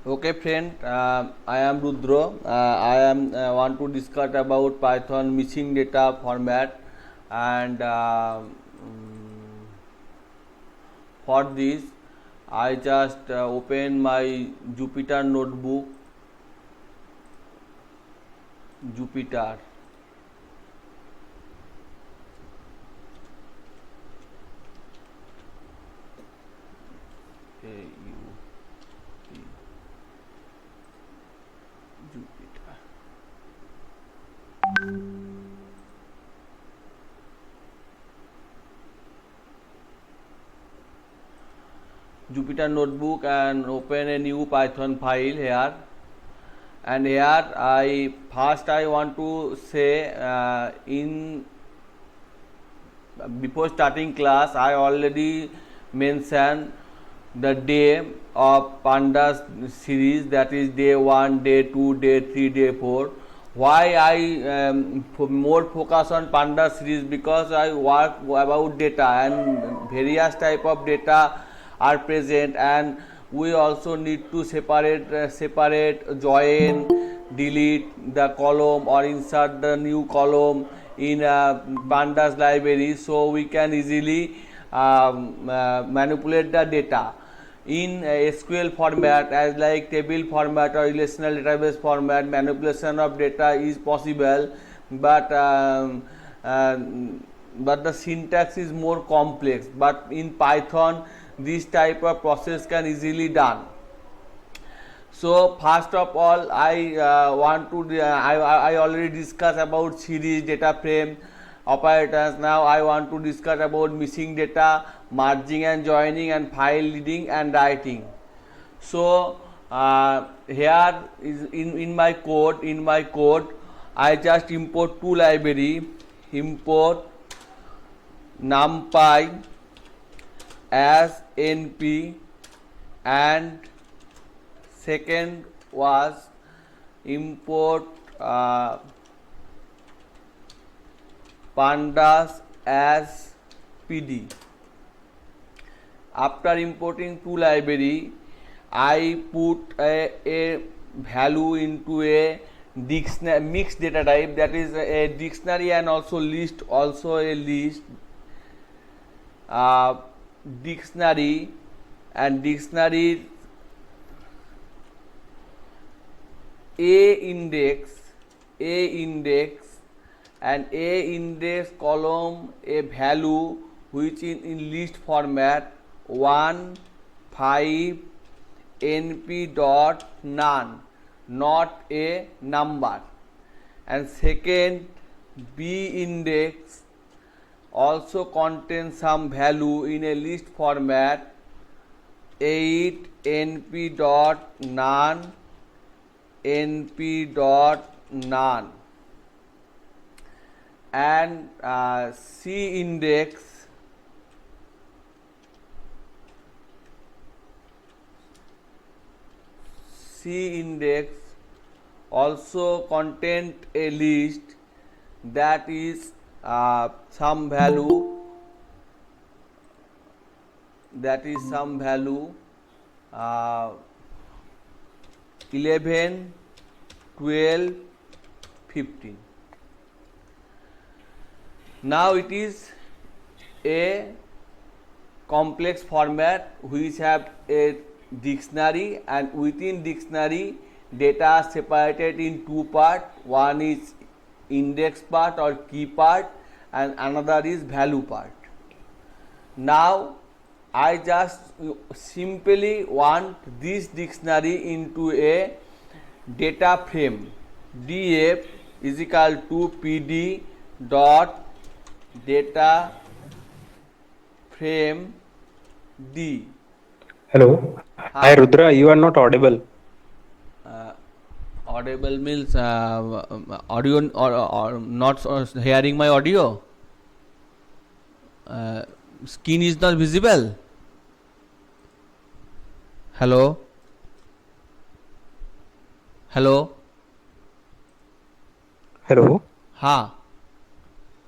Okay, friend. I am Rudra. I am want to discuss about Python missing data format, and for this, I just open my Jupyter notebook. Jupyter. Jupyter. Jupyter notebook and open a new Python file here. And here I want to say in before starting class I already mentioned the day of pandas series, that is day 1, day 2, day 3, day 4. Why I more focus on panda series? Because I work about data and various type of data are present, and we also need to separate, join, delete the column or insert the new column in pandas library, so we can easily manipulate the data in SQL format, as like table format or relational database format. Manipulation of data is possible, but the syntax is more complex. But in Python, this type of process can easily done. So first of all, I want to I already discussed about series, data frame, operators. Now I want to discuss about missing data, merging and joining, and file reading and writing. So here is in my code I just import two library, import numpy as np, and second was import pandas as pd. After importing two library, I put a value into a dictionary mixed data type, that is a dictionary and also list, dictionary, and dictionary a index and a index column a value which in list format 1 5 np dot none, not a number. And second, b index also contains some value in a list format 8 np dot none, np dot none. And c index also contains a list, that is some value, uh, 11 12 15. Now it is a complex format which have a dictionary, and within dictionary data are separated in two part. One is index part or key part, and another is value part. Now I just simply want this dictionary into a data frame. df is equal to pd dot data frame d. Hello. Hi, Huh. Rudra. You are not audible. Audible means audio, or not hearing my audio. Skin is not visible. Hello. Hello. Ha.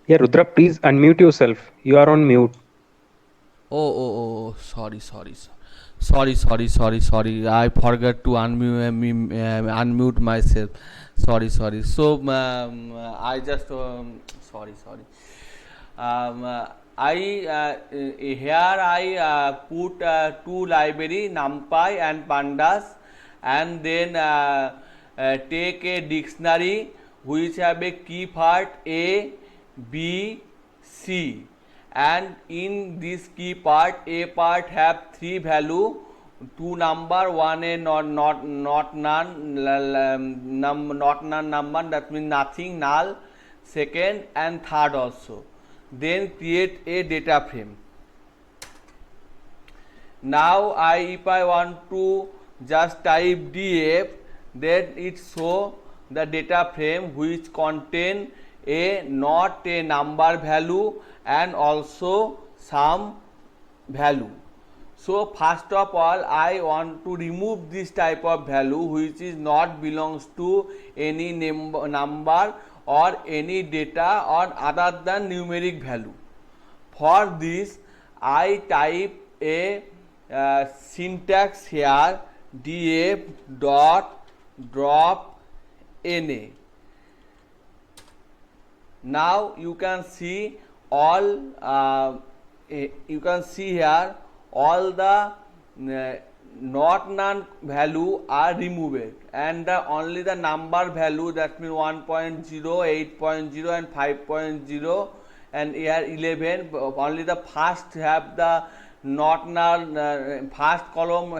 Yeah, Rudra, please unmute yourself. You are on mute. Oh, sorry. Sorry. I forgot to unmute myself. Sorry. So I just sorry. Um, uh, Here I put two library NumPy and Pandas, and then take a dictionary which have a key part A, B, C, and in this key part A part have three value, two number, one a not none not none number, that means nothing, null, second and third also. Then create a data frame. Now if I want to just type df, then it show the data frame which contain a not a number value and also some value. So first of all I want to remove this type of value which is not belongs to any number or any data or other than numeric value. For this I type a syntax here, df dot drop na. Now you can see all you can see here all the not none value are removed, and only the number value, that means 1.0, 8.0 and 5.0 and here 11, only the first have the not null, first column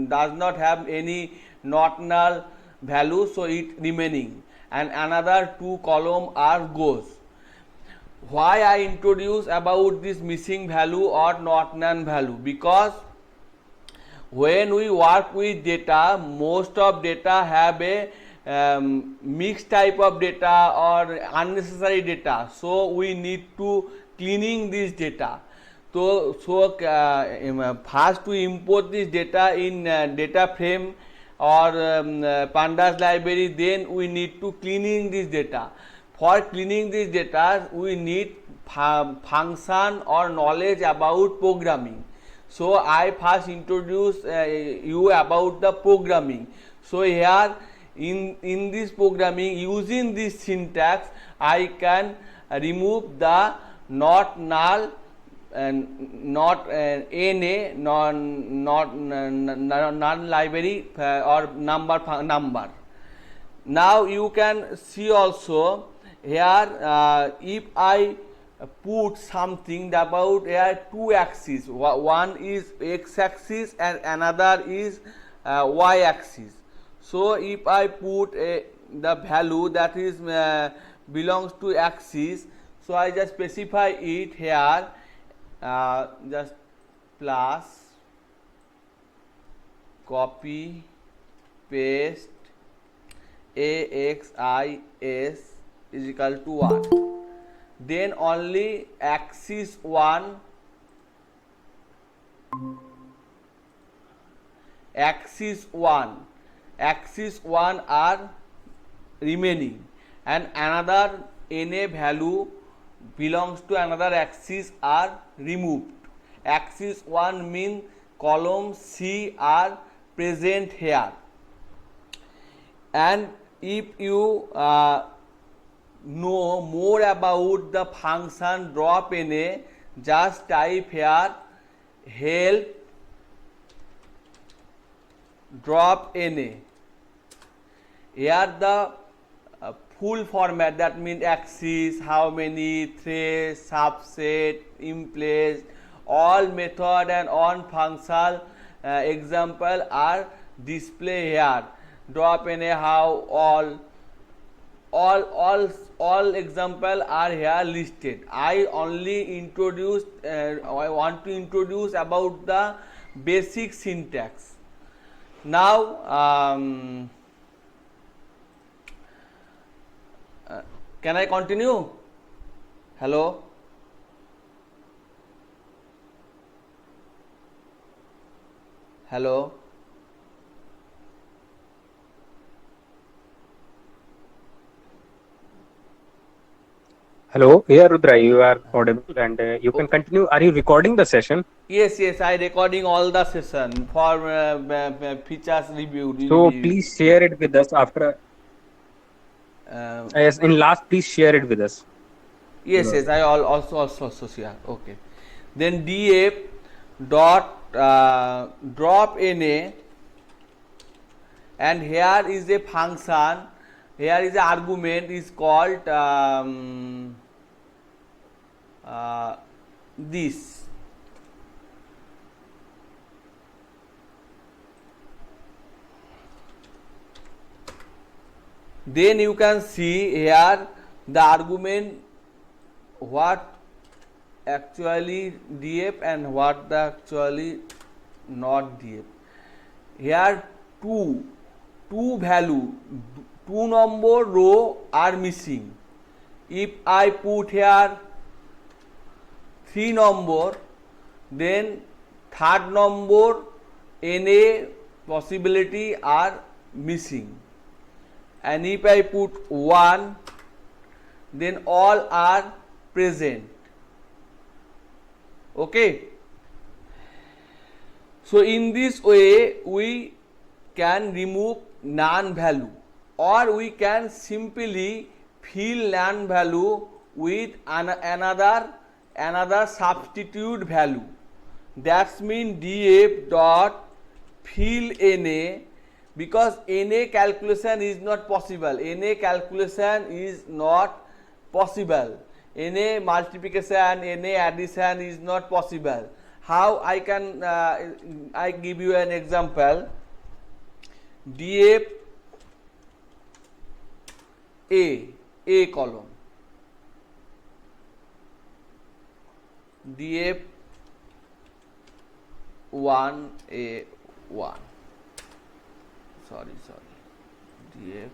does not have any not null value, so it remaining, and another two column are goes. Why I introduce about this missing value or not none value? Because when we work with data, most of data have a mixed type of data or unnecessary data, so we need to cleaning this data. So first we import this data in data frame or pandas library, then we need to cleaning this data. For cleaning this data we need function or knowledge about programming. So I first introduce you about the programming. So here in this programming, using this syntax I can remove the not null and not na non library or number. Now you can see also here if I put something about here two axes, one is x axis and another is y axis. So if I put the value that is belongs to axis, so I just specify it here, just plus copy paste axis is equal to 1. Then only axis 1 are remaining, and another na value belongs to another axis are removed. Axis 1 means column C are present here. And if you know more about the function drop na, just type here help drop na. Here the full format, that means axis, how many threads, subset, in place, all method and on function example are display here. Drop na, how, all example are here listed. I only introduced I want to introduce about the basic syntax. Now can I continue? Hello? Hello? Hello. Yeah, Rudra, you are audible and you can continue. Are you recording the session? Yes, yes, I recording all the session for features So review. please share it with us after. Uh, Yes, in last, please share it with us. yes, yes, I also share. Okay. Then df dot drop na, and here is a function. Here is a argument is called this. Then you can see here the argument what actually df and what the actually not df. Here two value, 2 number row are missing. If I put here 3 number, then third number na possibility are missing, and if I put 1, then all are present. Okay. So in this way we can remove non value, or we can simply fill non value with another substitute value. That's mean df dot fill na, because na calculation is not possible. Na calculation is not possible. Na multiplication, na addition is not possible. How I can I give you an example. df a column, df 1 a1, sorry df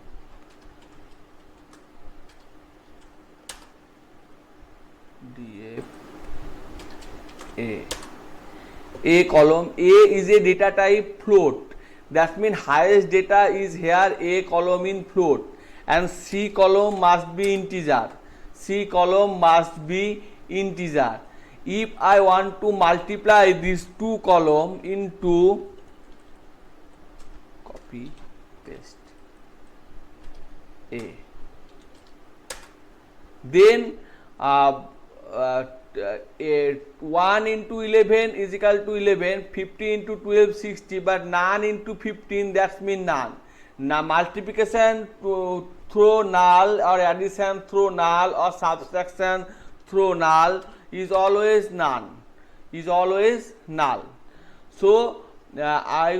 a column. A is a data type float. That means highest data is here a column in float, and C column must be integer. C column must be integer. If I want to multiply these two column into, copy paste a, then 1 into 11 is equal to 11, 50 into 12 60, but none into 15, that's mean none. Now multiplication through null, or addition through null, or subtraction through null is always none, is always null. So I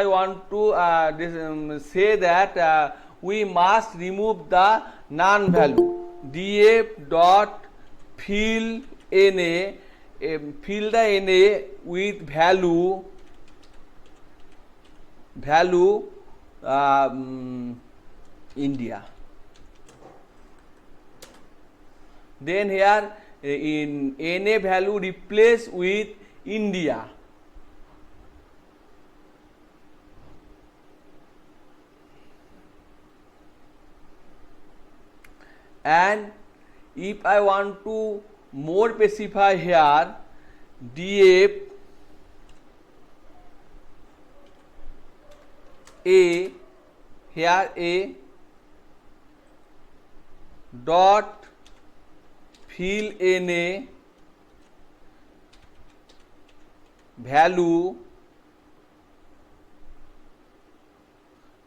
want to say that we must remove the non value. df dot fill na, fill the na with value India. Then here in na value replace with India. And if I want to more specify here, df a, here a dot fill na value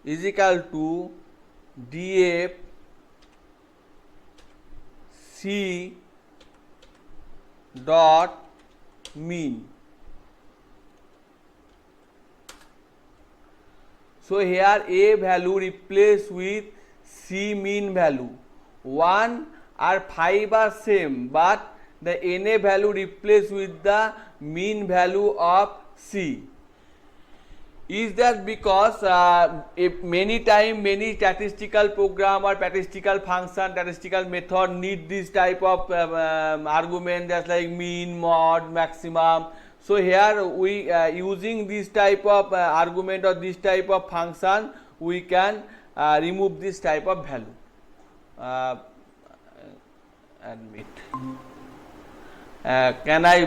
is equal to df C dot mean. So here a value replace with C mean value. 1 or 5 are same, but the na value replace with the mean value of C. Is that because if many statistical program or statistical function, statistical method need this type of argument, that's like mean, mod, maximum. So here we using this type of argument or this type of function, we can remove this type of value. admit. Can I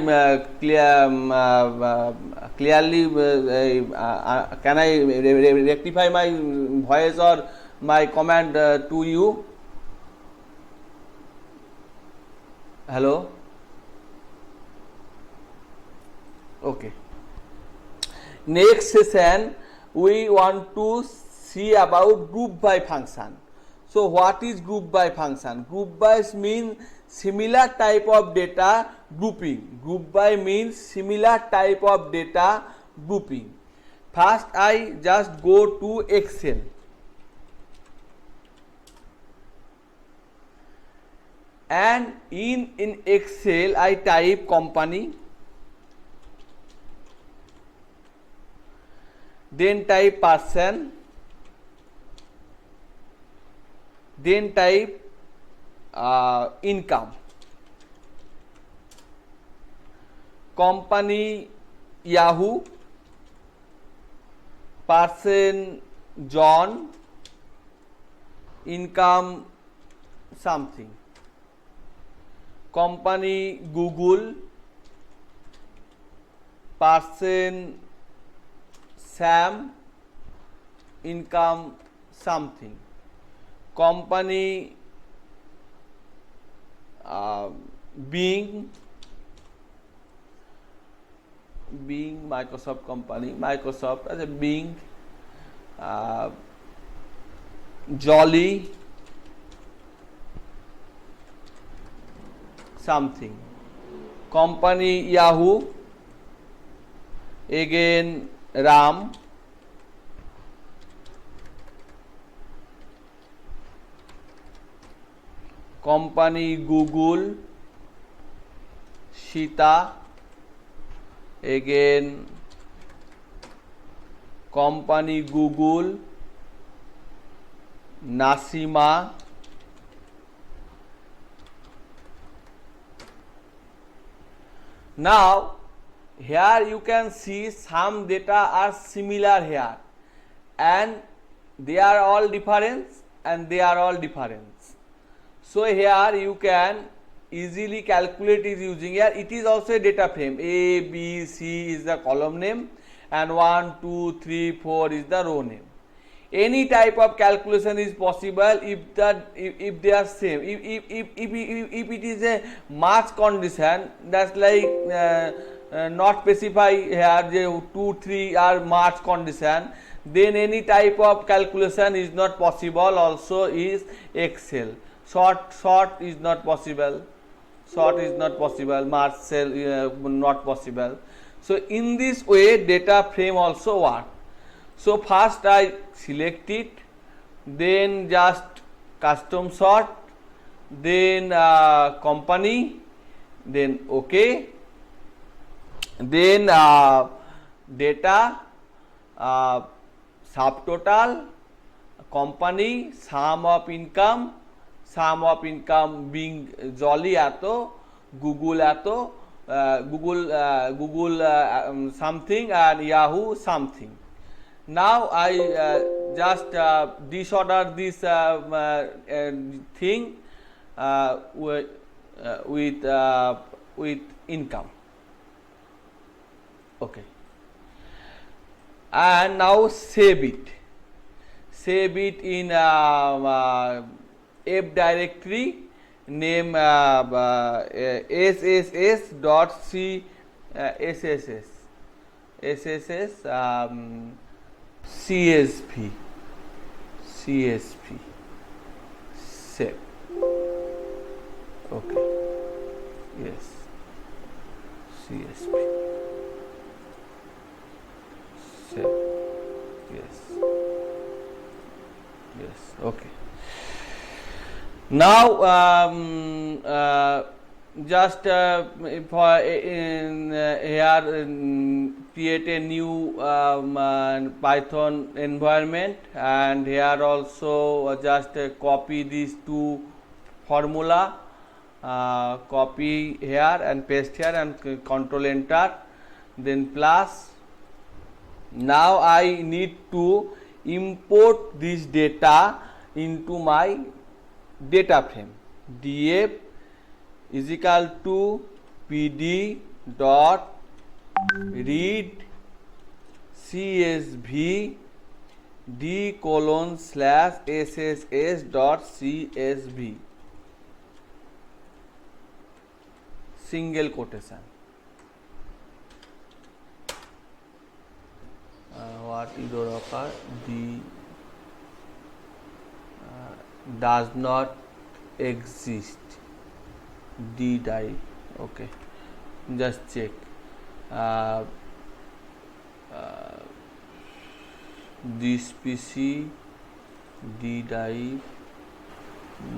clearly can I rectify my voice or my command to you? Hello? Okay. Next session we want to see about group by function. So what is group by function? Group by means similar type of data grouping. Group by means similar type of data grouping. First I just go to Excel. And in Excel I type company, then type person, then type income, company Yahoo, person John, income something, company Google, person Sam, income something, company Bing, Microsoft company, Microsoft as a Bing, Jolly something, company Yahoo, again Ram, company Google, Shita, again company Google, Nasima, now here you can see some data are similar here and they are all different and they are all different. So here you can easily calculate is using here. It is also a data frame. A, B, C is the column name and 1, 2, 3, 4 is the row name. Any type of calculation is possible if they are same. If it is a match condition, that's like not specify here the 2, 3 are match condition, then any type of calculation is not possible. Also is Excel. Sort is not possible. Sort is not possible. Match cell not possible. So in this way data frame also work. So first I select it, then just custom sort, then company, then OK, then data, subtotal, company, sum of income being Jolly ato, Google ato, Google something and Yahoo something. Now I just disorder this thing with income. Okay. And now save it. Save it in F directory, name sss.c sss CSV save. Okay, yes, CSV save, yes, okay. Now just for here create a new Python environment, and here also just copy these two formula, copy here and paste here and control enter, then plus. Now I need to import this data into my data frame. Df is equal to PD dot read CSV D colon slash SSS dot CSV single quotation. What is occur? The does not exist. D die. Okay, just check. This PC D die.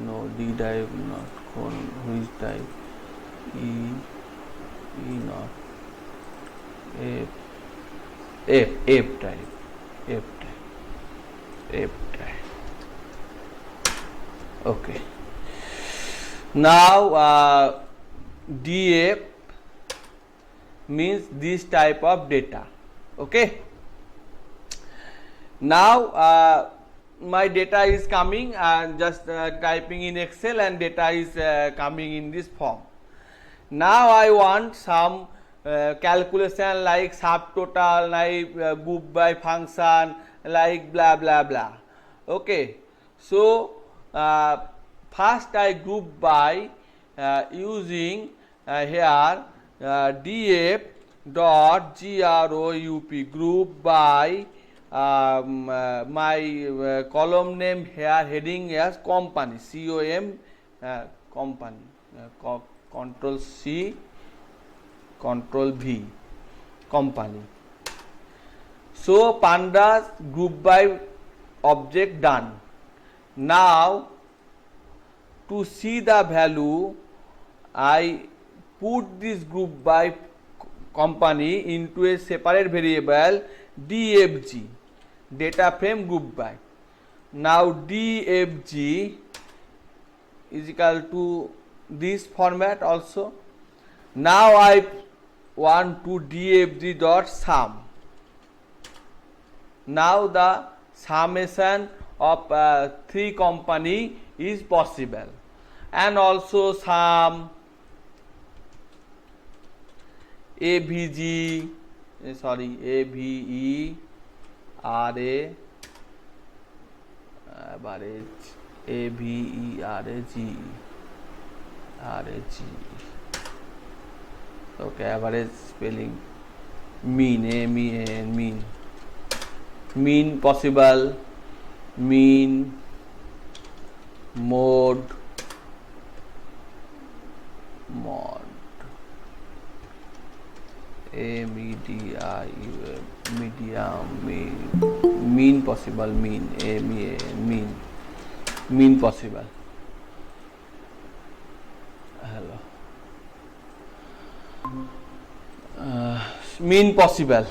No, D die not. Which type? E not. F type. Okay. Now DF means this type of data. Okay. Now my data is coming and just typing in Excel and data is coming in this form. Now I want some calculation like subtotal, like group by function, like blah blah blah. Okay, so first I group by using here df dot group group by my column name here heading as company company control C control V company. So pandas group by object done. Now to see the value I put this group by company into a separate variable DFG data frame group by. Now DFG is equal to this format also. Now I want to DFG dot sum. Now the summation of three company is possible, and also sum AVE okay, average spelling mean possible, mean mode medium mean possible mean possible. Hello. Mean possible.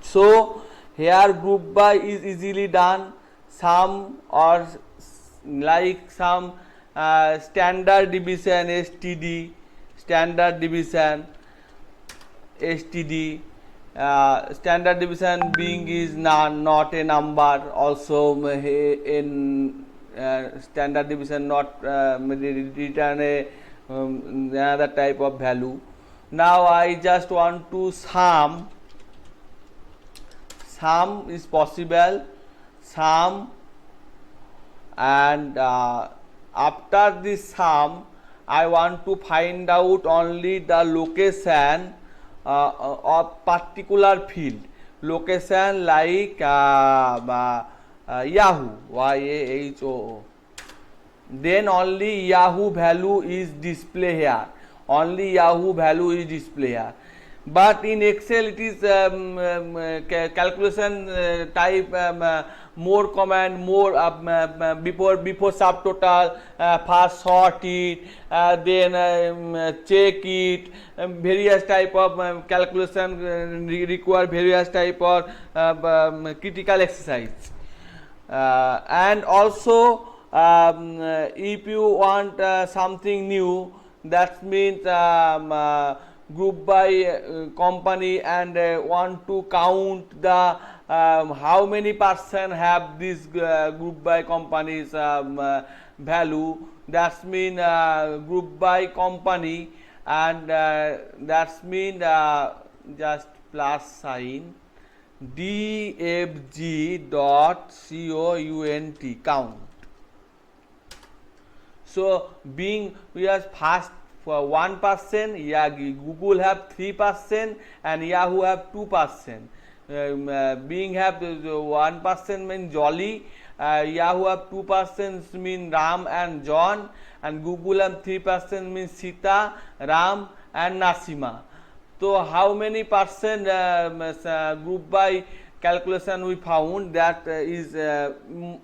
So here group by is easily done. Some or like some standard deviation STD, standard deviation STD, standard deviation being is not a number. Also in standard deviation not return a another type of value. Now I just want to sum is possible, sum, and after this sum I want to find out only the location of particular field, location like Yahoo, YAHOO. Then only Yahoo value is display here. Only Yahoo value is display here. But in Excel it is calculation type more command, more before subtotal, first sort it, then check it, various type of calculation require various type of critical exercise, and also if you want something new, that means group by company and want to count the how many person have this group by companies value. That's mean group by company, and that's mean just plus sign dfg dot count. So being we are fast for 1%, yeah, Google have 3% and Yahoo have 2%. Being have 1% mean Jolly, Yahoo have 2% mean Ram and John, and Google have 3% means Sita, Ram and Nasima. So how many percent group by calculation we found, that is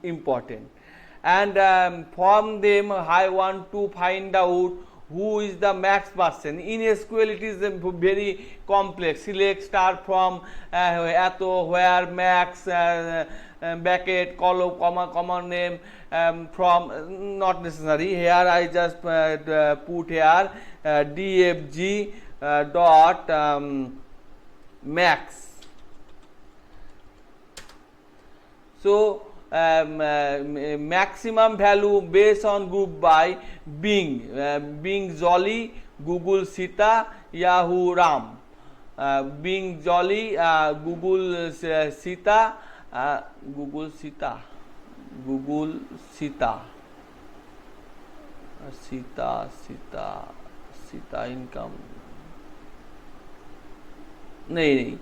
important. And from them I want to find out who is the max person. In SQL it is very complex. Select star from ato, where, max, bracket, column, comma, common name, from, not necessary. Here I just put here dfg dot max. So maximum value based on group by Bing Jolly, Google Sita, Yahoo Ram. Bing Jolly, Google Sita, Google Sita, Google Sita, Sita income. नहीं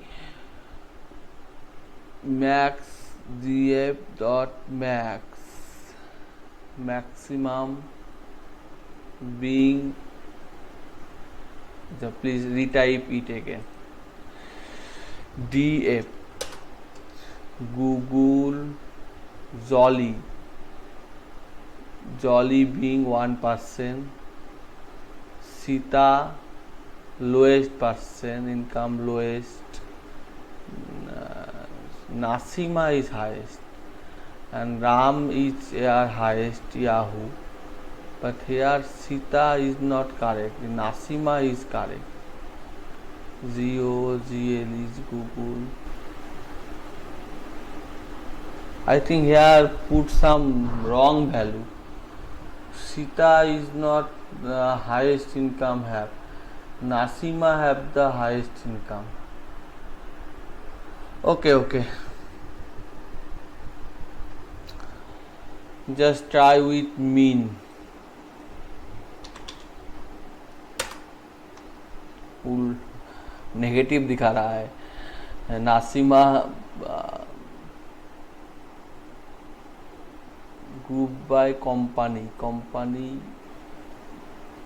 max df dot max, maximum being, so please retype it again, df Google Jolly, being 1%, Sita lowest person, income lowest, Nasima is highest, and Ram is highest, Yahoo. But here Sita is not correct, Nasima is correct. GOGL is Google. I think here put some wrong value. Sita is not the highest income have. Nasima have the highest income. Okay. Just try with mean. Full negative दिखा रहा है. नासिमा group by company,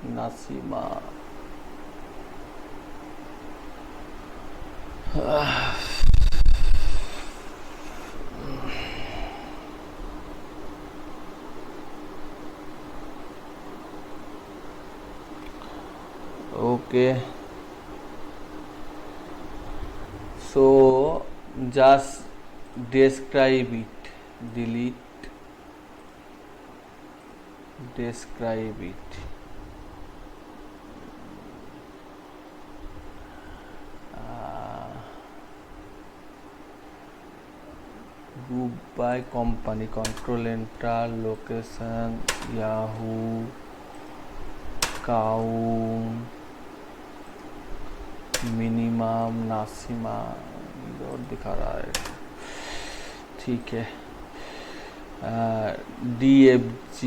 Nasima. Okay, so just describe it, delete, describe it. Group by company, control enter, location, Yahoo, count, minimum Nasima और दिखा रहा है. ठीक है. DFG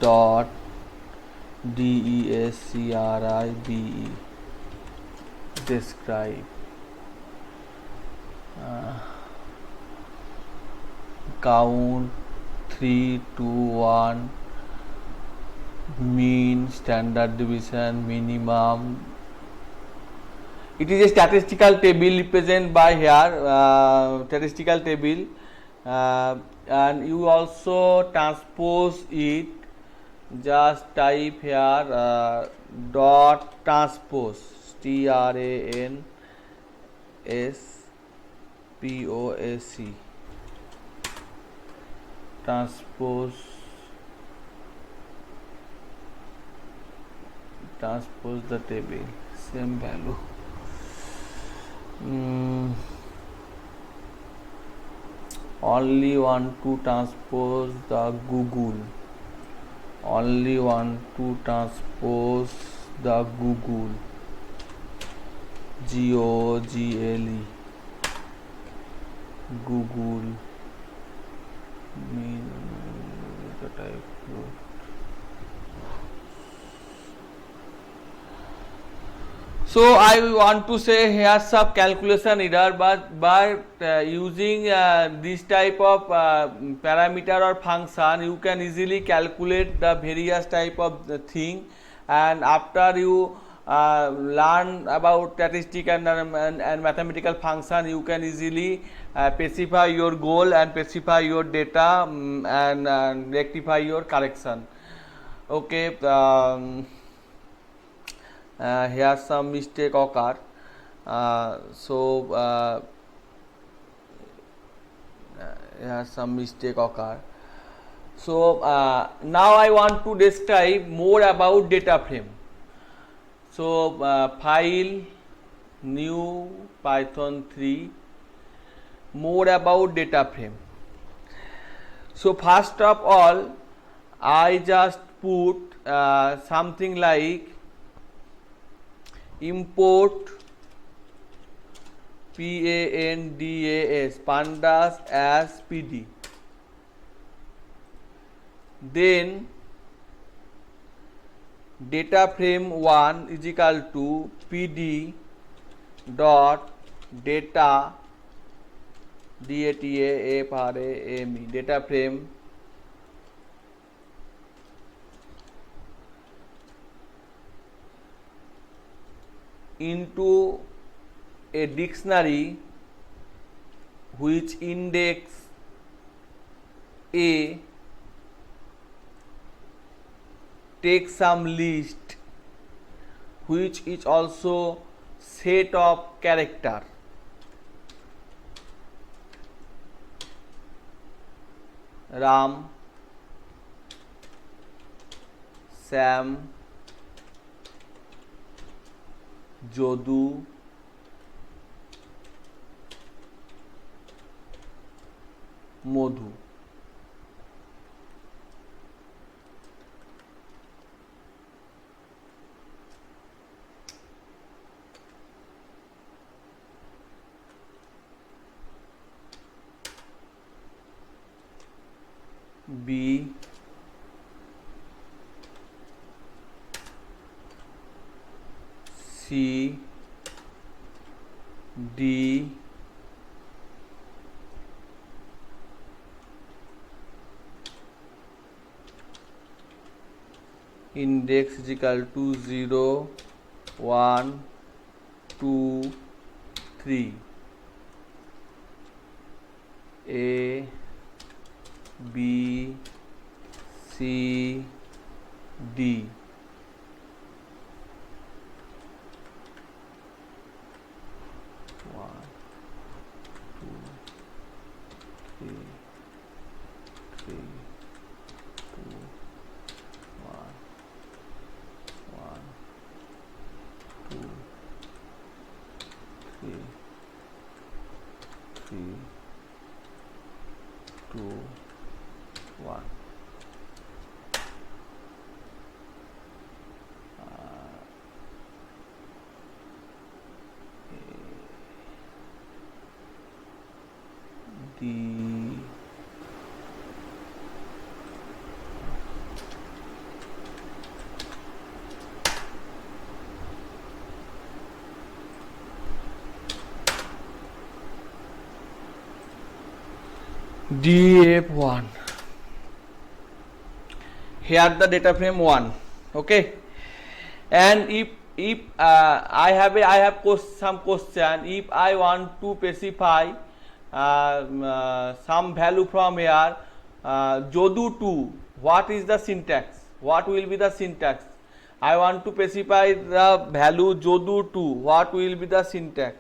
dot describe, describe. Count 3, 2, 1, mean, standard deviation, minimum. It is a statistical table represented by here, statistical table, and you also transpose it. Just type here dot transpose, TRANSPOSE, transpose transpose the table, same value. Only want to transpose the Google. Only want to transpose the Google. Google. Google. So I want to say here some calculation error, but using this type of parameter or function, you can easily calculate the various type of the thing, and after you learn about statistic and mathematical function, you can easily specify your goal and specify your data, and rectify your correction. Okay. Here some mistake occur. Here some mistake occur. So now I want to describe more about data frame. So file, new Python 3, more about data frame. So first of all, I just put something like import pandas as pd, then data frame 1 is equal to pd dot data data frame into a dictionary which index A takes some list which is also set of character. Ram, Sam, Jodu, Modhu. B, C, D, index is equal to 0, 1, 2, 3. A, B, C, D. One, two, three, two, one, two, three, two, one. D, DF1. Here the data frame 1. Okay, and if I have some question. If I want to specify some value from here, Jodu 2, what is the syntax? What will be the syntax? I want to specify the value Jodu 2. What will be the syntax?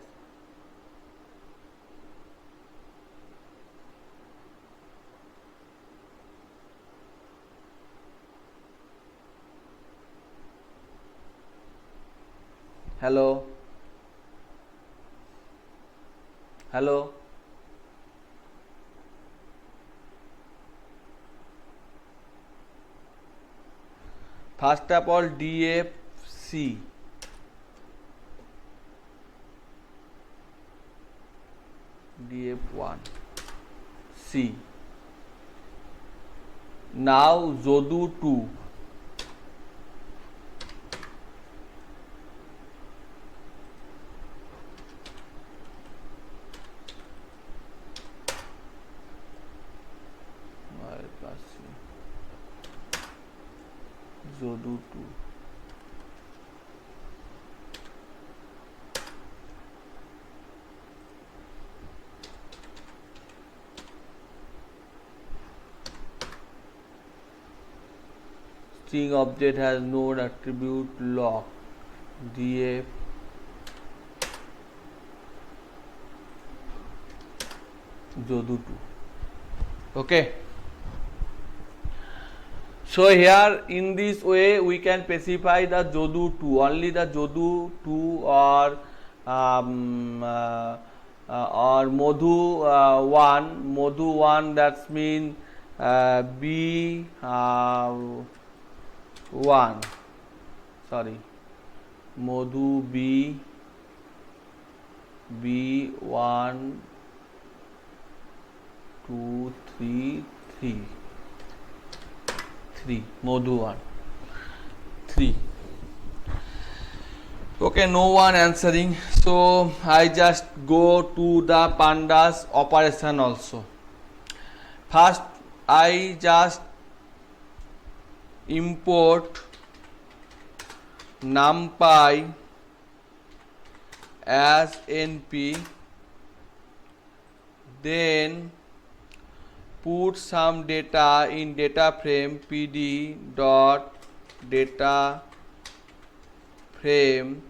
hello, hello. First of all, DFC. DF1 C. Now Zodu 2. Zodu 2. String object has node attribute lock. DF Zodu 2. Okay. So here in this way we can specify the Zodu 2, only the Zodu 2 or Modhu 1. Modhu 1, that means B 1, sorry, Modhu B 1 2 3 3 Modhu 1 3. Okay, no one answering, so I just go to the pandas operation also. First I just import numpy as np, then put some data in data frame pd dot data frame,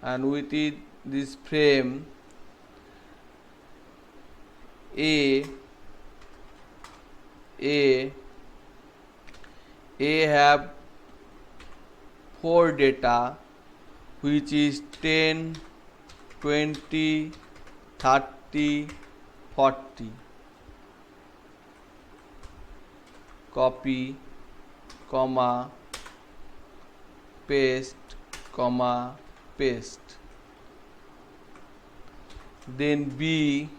and within this frame a have 4 data, which is 10, 20, 30, 40. Copy, comma, paste, comma, paste. Then B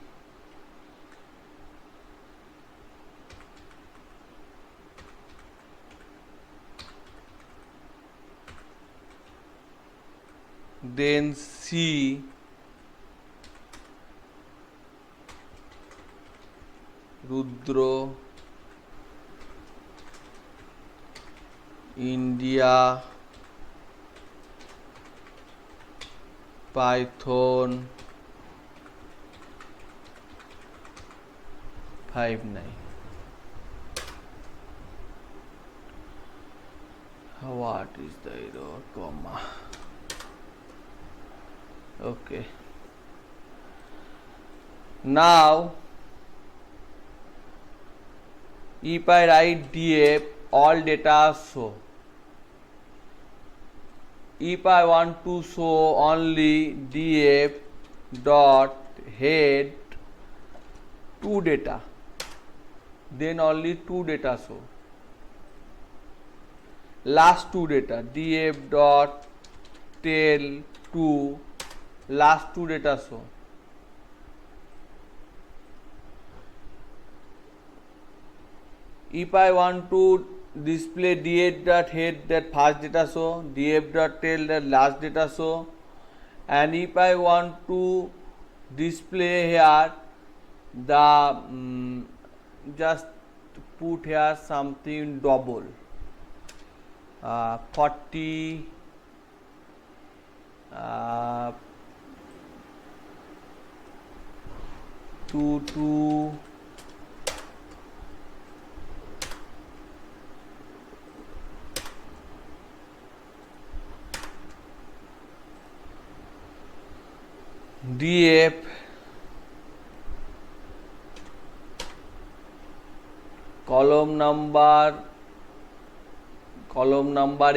then C Rudro India Python 59. What is the error, comma? Okay. Now if I write df, all data show. If I want to show only df dot head 2 data, then only 2 data show. Last 2 data df dot tail 2, last 2 data show. If I want to display df dot head, that first data show, df dot tail, that last data show, and if I want to display here the just put here something double 40 2 df column number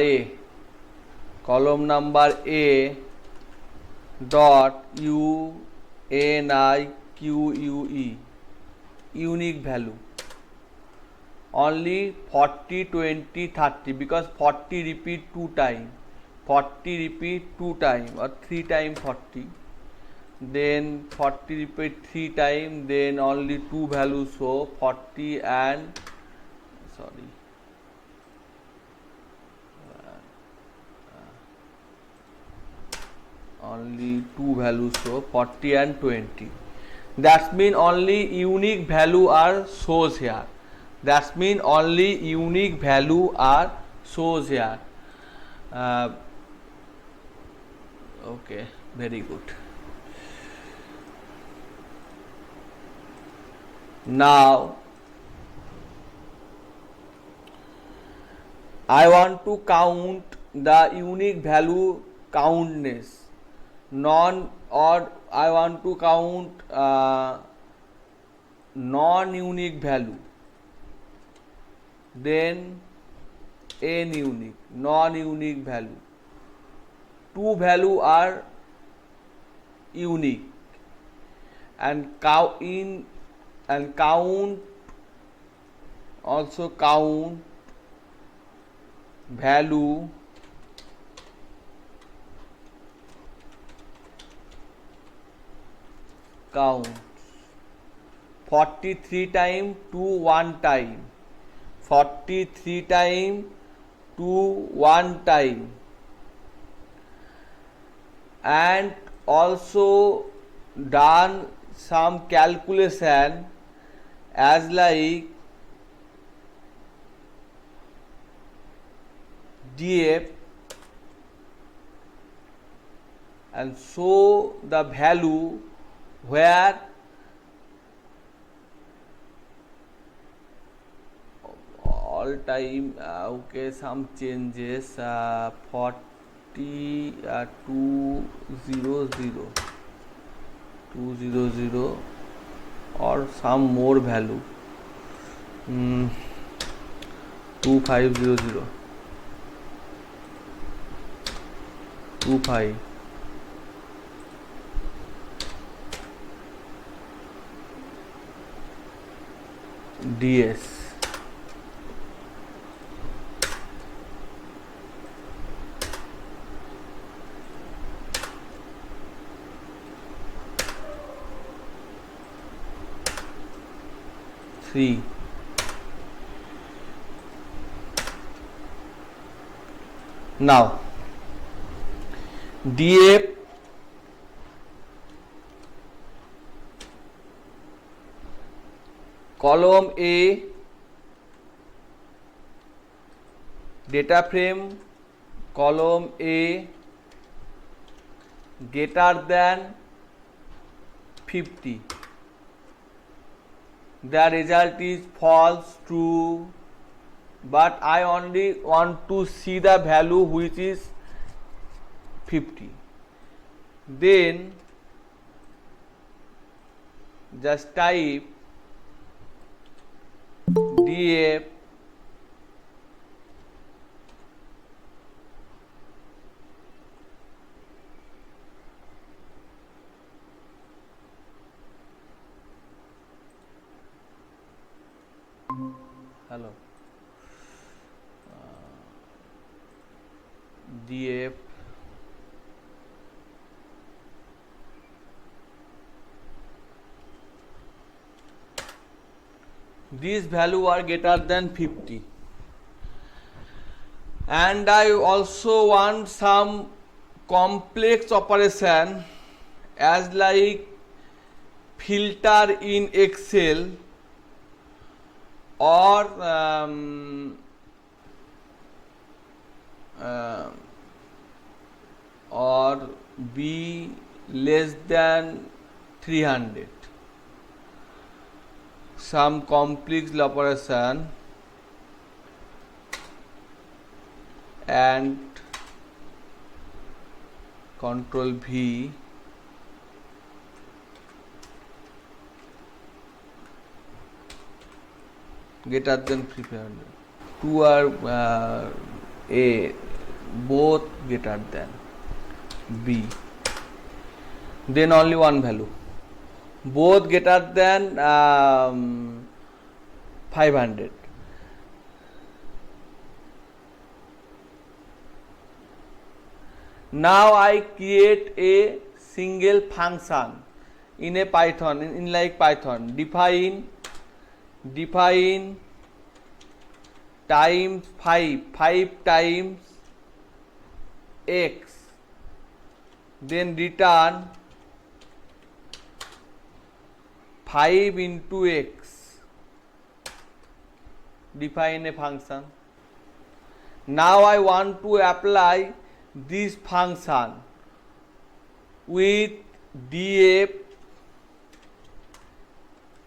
A, column number A dot UNIQUE, unique value. Only 40, 20, 30, because 40 repeat 2 times. 40 repeat 2 times or 3 times 40. Then 40 repeat 3 times, then only 2 values show, 40 and only 2 values show, 40 and 20. That means only unique value are shows here. That means only unique value are shows here. Okay, very good. Now I want to count the unique value countness, or I want to count non-unique value, then n unique, non-unique value. 2 value are unique, and count also count value count 43 time to 1 time, 43 time to 1 time, and also done some calculation as like DF and show the value where all time okay, some changes 40 200 or some more value 2500 25 DS. Now DF column A data frame column A greater than 50. The result is false, true, but I only want to see the value which is 50. Then just type DF hello DF these value are greater than 50, and I also want some complex operation as like filter in Excel or be less than 300, some complex operation and Control V greater than 300. 2 are both greater than B, then only one value, both greater than 500. Now I create a single function in a Python, in like Python. Define times 5 times x, then return 5 into x. Define a function. Now I want to apply this function with df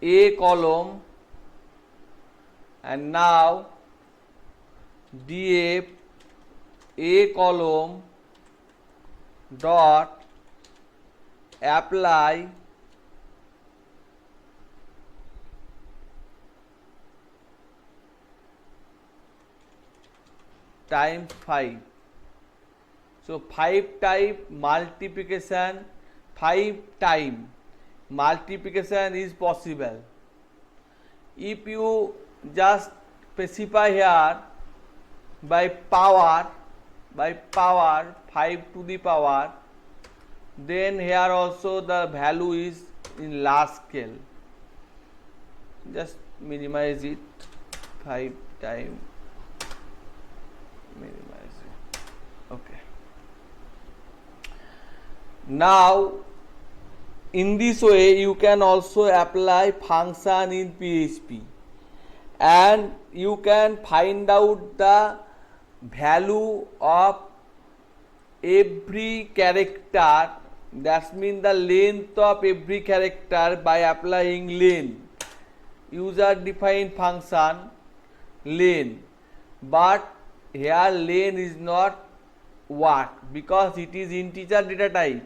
a column, and now df a column dot apply times 5. So 5 type multiplication, 5 time multiplication is possible. If you just specify here by power 5 to the power, then here also the value is in large scale. Just minimize it, 5 time, minimize it. Okay. Now in this way you can also apply function in PHP, and you can find out the value of every character, that means the length of every character, by applying len, user defined function len. But here len is not work because it is integer data type.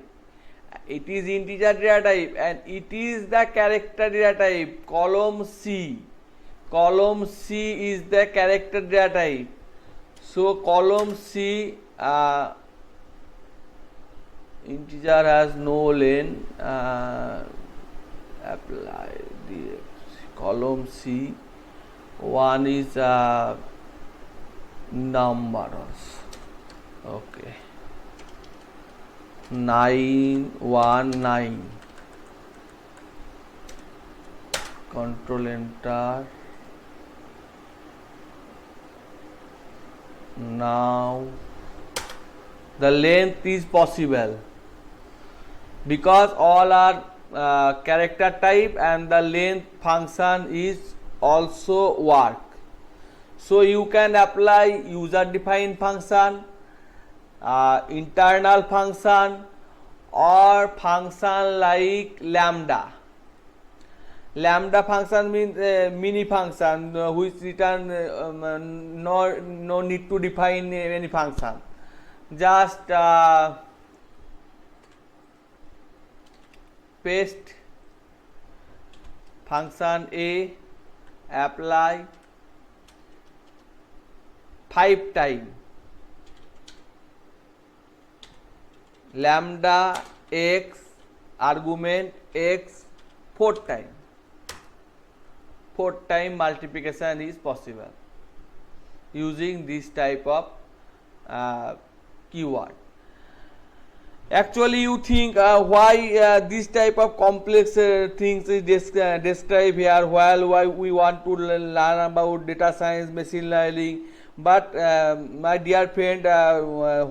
It is integer data type and it is the character data type. Column C is the character data type. So column C integer has no len. Apply the column C. One is numbers. Okay. 919. Control enter. Now the length is possible because all are character type, and the length function is also work. So you can apply user defined function, internal function, or function like lambda. Lambda function means mini function which return no need to define any function. Just paste function A, apply 5 time lambda x, argument x, 4 time. 4 time multiplication is possible using this type of keyword. Actually you think why this type of complex things is described here, while why we want to learn about data science, machine learning. But my dear friend,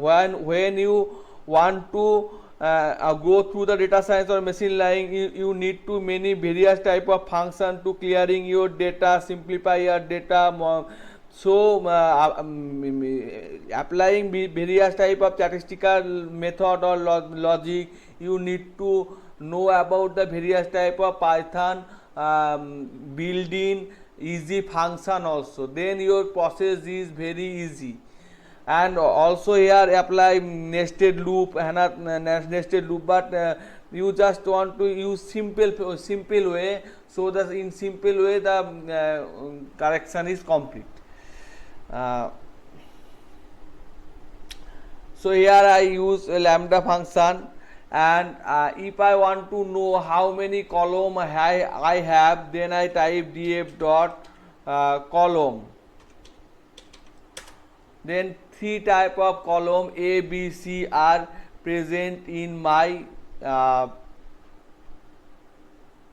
when you want to go through the data science or machine learning, you need to many various type of function to clearing your data, simplify your data. So applying various type of statistical method or logic, you need to know about the various type of Python building easy function also. Then your process is very easy. And also here apply nested loop, but you just want to use simple way, so that in simple way the correction is complete. So here I use a lambda function, and if I want to know how many column I have, then I type df dot column. Then three type of column A, B, C are present in my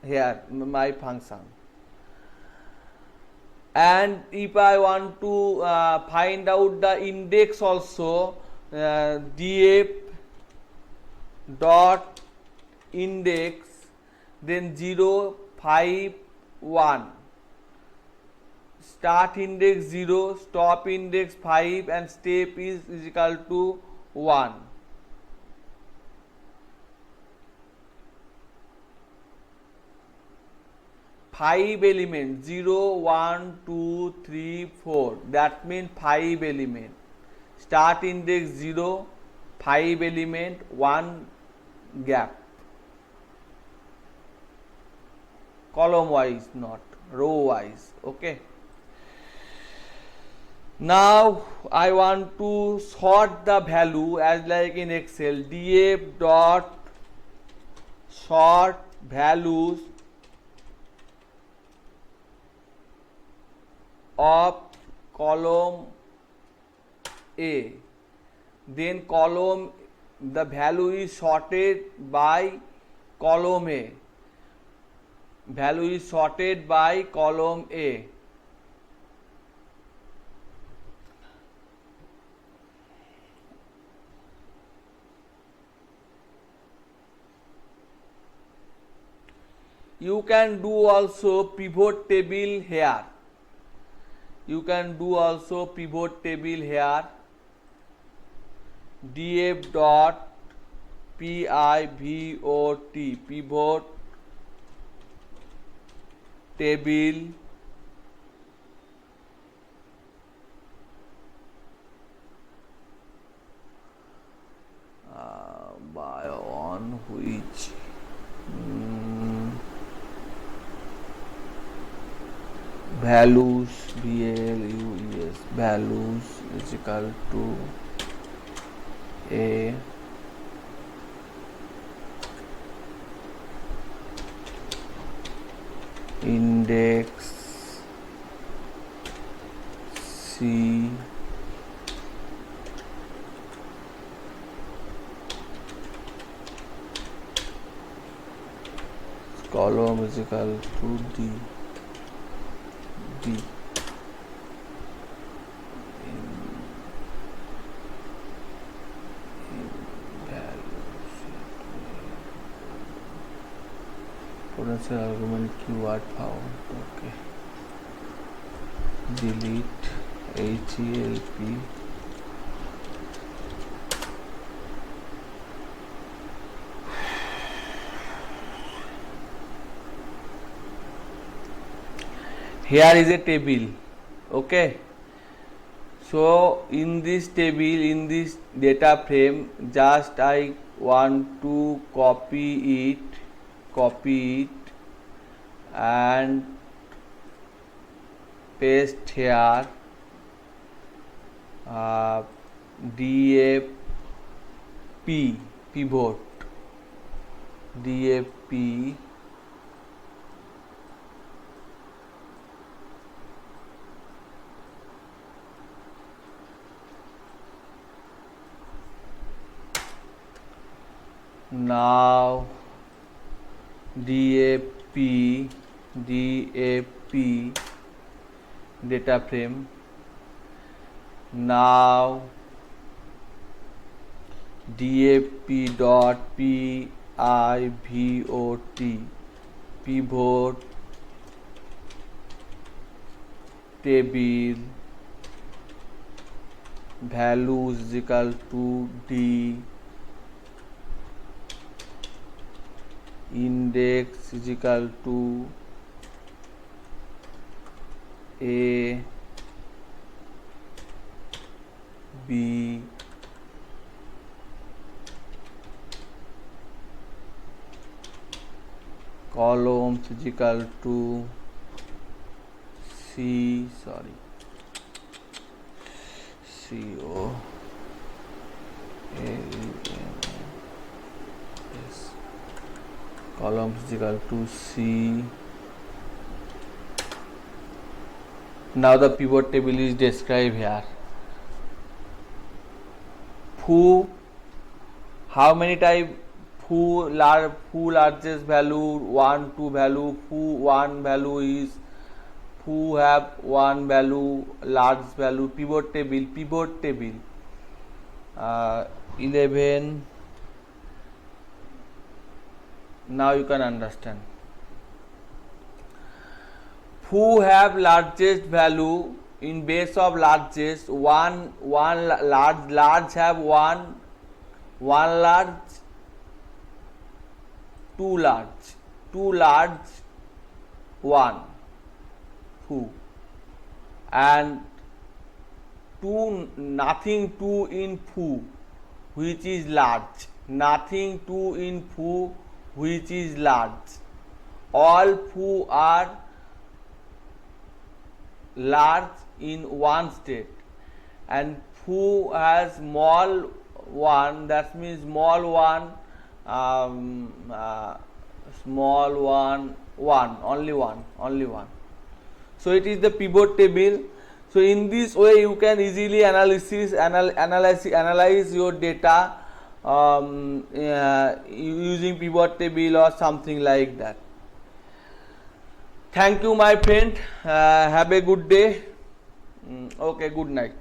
here my function. And if I want to find out the index also, df dot index, then 0, 5, 1. Start index 0, stop index 5, and step is equal to 1. Five elements 0, 1, 2, 3, 4. That means 5 elements. Start index 0, 5 element, 1 gap. Column wise, not row wise. Okay. Now I want to sort the value as like in Excel. df dot sort values of column A. Then column, the value is sorted by column A. Value is sorted by column A. You can do also pivot table here. You can do also pivot table here. df dot pivot, pivot table by on which values values values is equal to A index C column is equal to D. Potential argument keyword found. Okay. Delete HELP. Here is a table. Okay. So in this table, in this data frame, just I want to copy it and paste here df pivot df now dap data frame. Now dap dot pivot pivot table values is equal to D, index is equal to A, B, columns is equal to CO Yes. Columns is equal to C. Now the pivot table is described here. Foo, how many type? Foo largest value 1 2 value. Foo 1 value is foo have 1 value large value. Pivot table 11. Now you can understand. Foo have largest value in base of largest one large have one large, two large one foo, and nothing two in foo which is large, nothing two in foo which is large. All foo are large in one state, and foo has small one, that means small one, only one. So it is the pivot table. So in this way you can easily analyze your data using pivot table or something like that. Thank you, my friend. Have a good day. Okay, good night.